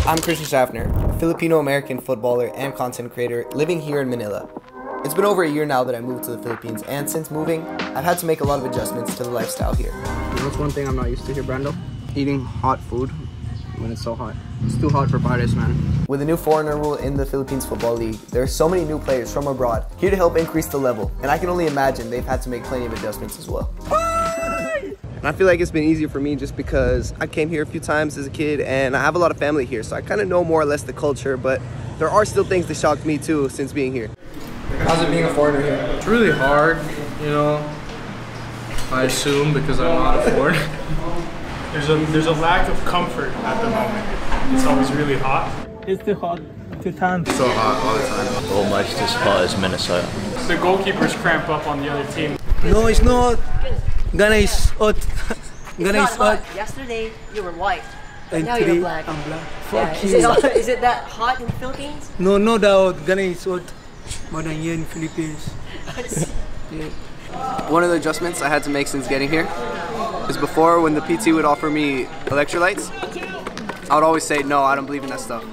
I'm Christian Schaffner, a Filipino-American footballer and content creator living here in Manila. It's been over a year now that I moved to the Philippines, and since moving, I've had to make a lot of adjustments to the lifestyle here. You know what's one thing I'm not used to here, Brando? Eating hot food when it's so hot. It's too hot for Pares, man. With the new foreigner rule in the Philippines Football League, there are so many new players from abroad here to help increase the level, and I can only imagine they've had to make plenty of adjustments as well. And I feel like it's been easier for me just because I came here a few times as a kid and I have a lot of family here, so I kind of know more or less the culture, but there are still things that shocked me too since being here. How's it being a foreigner here? It's really hard, you know, I assume, because I'm not a foreigner. There's a lack of comfort at the moment. It's always really hot. It's too hot to tan. So hot all the time. Almost as hot as Minnesota. The goalkeepers cramp up on the other team. No, it's not. Ghana is hot. Ghana is hot. Yesterday you were white. And Now today you're black. I'm black. Yeah. Fuck Is you. is it that hot in the Philippines? No, no doubt. Ghana is hot. More than here in Philippines. Yeah. One of the adjustments I had to make since getting here is before, when the PT would offer me electrolytes, I would always say, no, I don't believe in that stuff.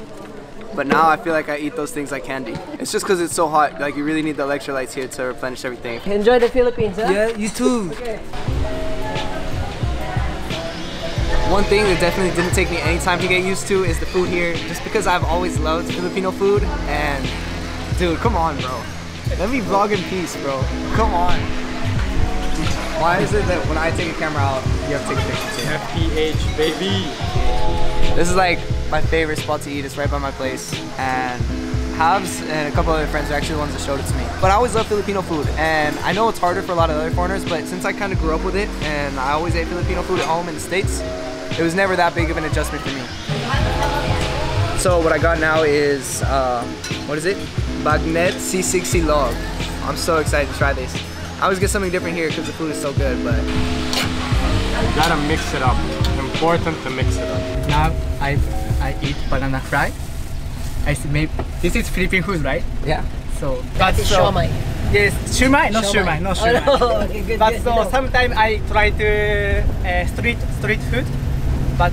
But now I feel like I eat those things like candy. It's just because it's so hot, like you really need the electrolytes here to replenish everything. Enjoy the Philippines, huh? Yeah, you too. Okay. One thing that definitely didn't take me any time to get used to is the food here, just because I've always loved Filipino food, and dude, come on, bro. Let me vlog in peace, bro. Come on. Why is it that when I take a camera out, you have to take a picture too? FPH, baby. This is like my favorite spot to eat. It's right by my place, and Habs and a couple other friends are actually the ones that showed it to me. But I always love Filipino food, and I know it's harder for a lot of other foreigners, but since I kind of grew up with it, and I always ate Filipino food at home in the States, it was never that big of an adjustment for me. So what I got now is, what is it? Bagnet Sisig Silog. I'm so excited to try this. I always get something different here because the food is so good, but... You gotta mix it up. Important to mix it up. Now I eat banana fry. This is Philippine food, right? yeah. So That's shawmai. Yes, shumai, not shumai, not shumai. Oh, no. Okay, good, But good. so sometimes I try to street food, but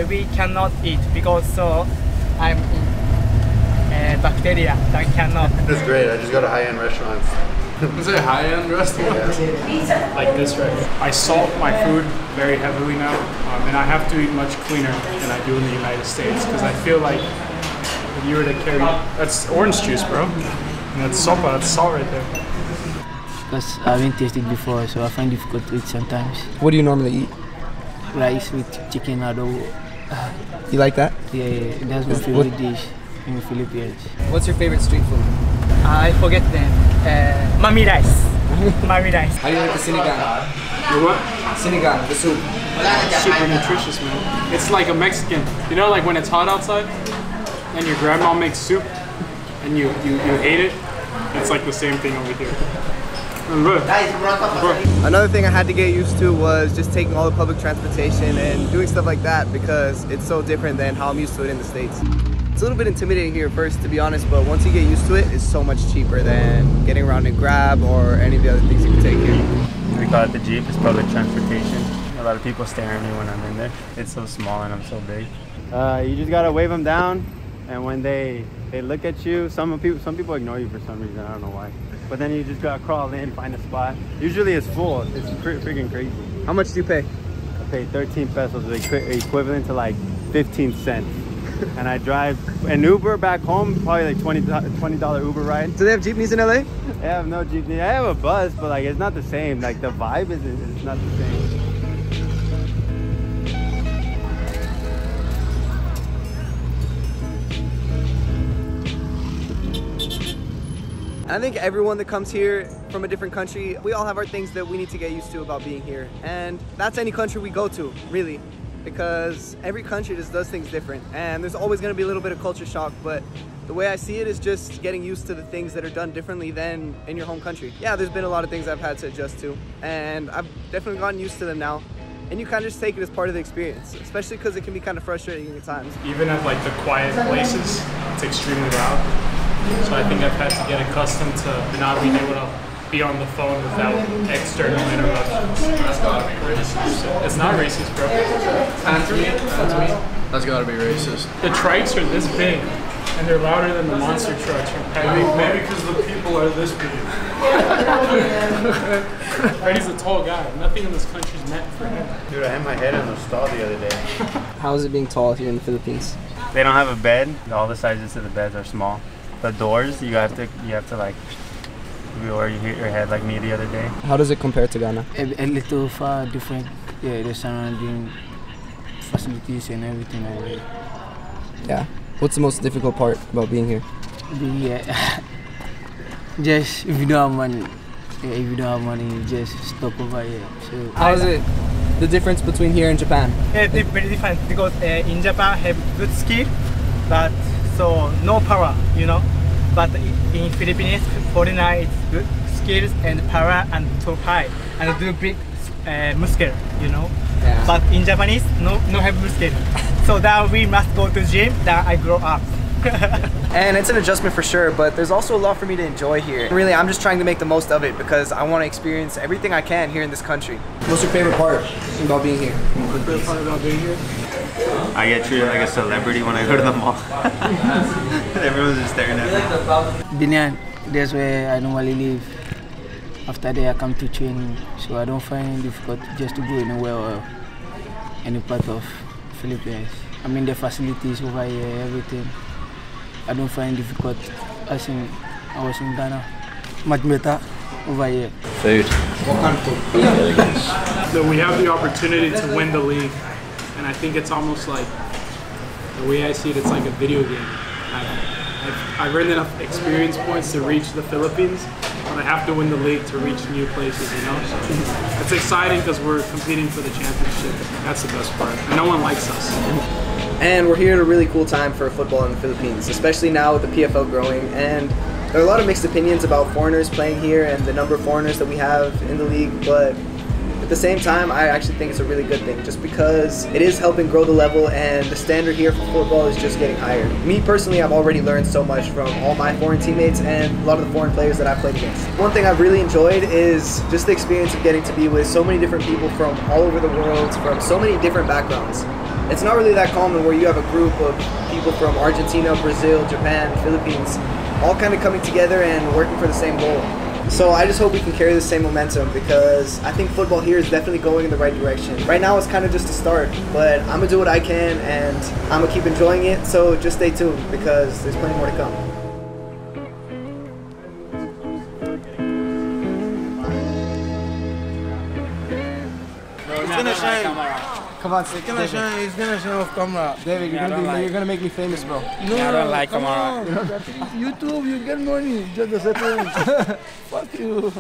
we cannot eat because so I'm in bacteria that cannot. It's great. I just go to high-end restaurants. Is it high-end restaurant? Like this right here. I salt my food very heavily now, and I have to eat much cleaner than I do in the United States, because I feel like if you were to carry... That's orange juice, bro. And that's sopa, that's salt right there. Because I haven't tasted before, so I find it difficult to eat sometimes. What do you normally eat? Rice with chicken adobo. You like that? Yeah, that's my favorite dish in the Philippines. What's your favorite street food? I forget the mami rice. Mami rice. How do you like the sinigang? You what? Sinigang, the soup. Super nutritious, man. It's like a Mexican. You know, like when it's hot outside and your grandma makes soup and you hate it, it's like the same thing over here. Another thing I had to get used to was just taking all the public transportation and doing stuff like that, because it's so different than how I'm used to it in the States. It's a little bit intimidating here at first, to be honest, but once you get used to it, it's so much cheaper than getting around in Grab or any of the other things you can take here. We call it the Jeep. It's public transportation. A lot of people stare at me when I'm in there. It's so small and I'm so big. You just gotta wave them down, and when they look at you, some people ignore you for some reason. I don't know why. But then you just gotta crawl in, find a spot. Usually it's full. It's freaking crazy. How much do you pay? I paid 13 pesos, equivalent to like 15 cents. And I drive an Uber back home, probably like $20 Uber ride. Do they have jeepneys in LA? I have no jeepney. I have a bus, but like it's not the same. Like the vibe it's not the same. I think everyone that comes here from a different country, we all have our things that we need to get used to about being here. And that's any country we go to, really. Because every country just does things different. And there's always gonna be a little bit of culture shock, but the way I see it is just getting used to the things that are done differently than in your home country. Yeah, there's been a lot of things I've had to adjust to, and I've definitely gotten used to them now. And you kind of just take it as part of the experience, especially because it can be kind of frustrating at times. Even at like the quiet places, it's extremely loud. So I think I've had to get accustomed to not being able to be on the phone without external interruptions. That's gotta be racist. It's not racist, bro. Answer me. That's gotta be racist. The trikes are this big, and they're louder than the monster trucks from Penny. Maybe because the people are this big. Freddie's a tall guy. Nothing in this country is meant for him. Dude, I hit my head on the stall the other day. How is it being tall here in the Philippines? They don't have a bed. All the sizes of the beds are small. The doors, you have to like, or you hit your head like me the other day. How does it compare to Ghana? A little far different. Yeah, the surrounding facilities and everything over here. Yeah. What's the most difficult part about being here? Being here, just if you don't have money, you just stop over here. So How is it? The difference between here and Japan? It's very different because in Japan have good skill, but so no power, you know. But in Philippines, foreigner is good skills and power and too high and do big muscle, you know. Yeah. But in Japanese, no have muscle. So that we must go to gym. That I grow up. And it's an adjustment for sure, but there's also a lot for me to enjoy here. Really, I'm just trying to make the most of it because I want to experience everything I can here in this country. What's your favorite part about being here? Favorite part about being here? I get treated like a celebrity when I go to the mall. Everyone's just staring at me. Binyan, that's where I normally live. After that, I come to training, so I don't find it difficult just to go anywhere or any part of Philippines. I mean the facilities over here, everything. I don't find it difficult as I was in Ghana. Much better over here. Food. What kind of food? So we have the opportunity to win the league, and I think it's almost like, the way I see it, it's like a video game. I've earned enough experience points to reach the Philippines, but I have to win the league to reach new places, you know? So it's exciting because we're competing for the championship. That's the best part. And no one likes us. And we're here at a really cool time for football in the Philippines, especially now with the PFL growing. And there are a lot of mixed opinions about foreigners playing here and the number of foreigners that we have in the league, but at the same time, I actually think it's a really good thing just because it is helping grow the level and the standard here for football is just getting higher. Me personally, I've already learned so much from all my foreign teammates and a lot of the foreign players that I've played against. One thing I've really enjoyed is just the experience of getting to be with so many different people from all over the world, from so many different backgrounds. It's not really that common where you have a group of people from Argentina, Brazil, Japan, Philippines, all kind of coming together and working for the same goal. So I just hope we can carry the same momentum because I think football here is definitely going in the right direction. Right now it's kind of just a start, but I'm going to do what I can and I'm going to keep enjoying it, so just stay tuned because there's plenty more to come. It's gonna shine. Come on, It's gonna shine. It's gonna shine off camera. David, you're gonna make me famous, bro. No, I don't like camera. YouTube, you get money. Just the second. Fuck you.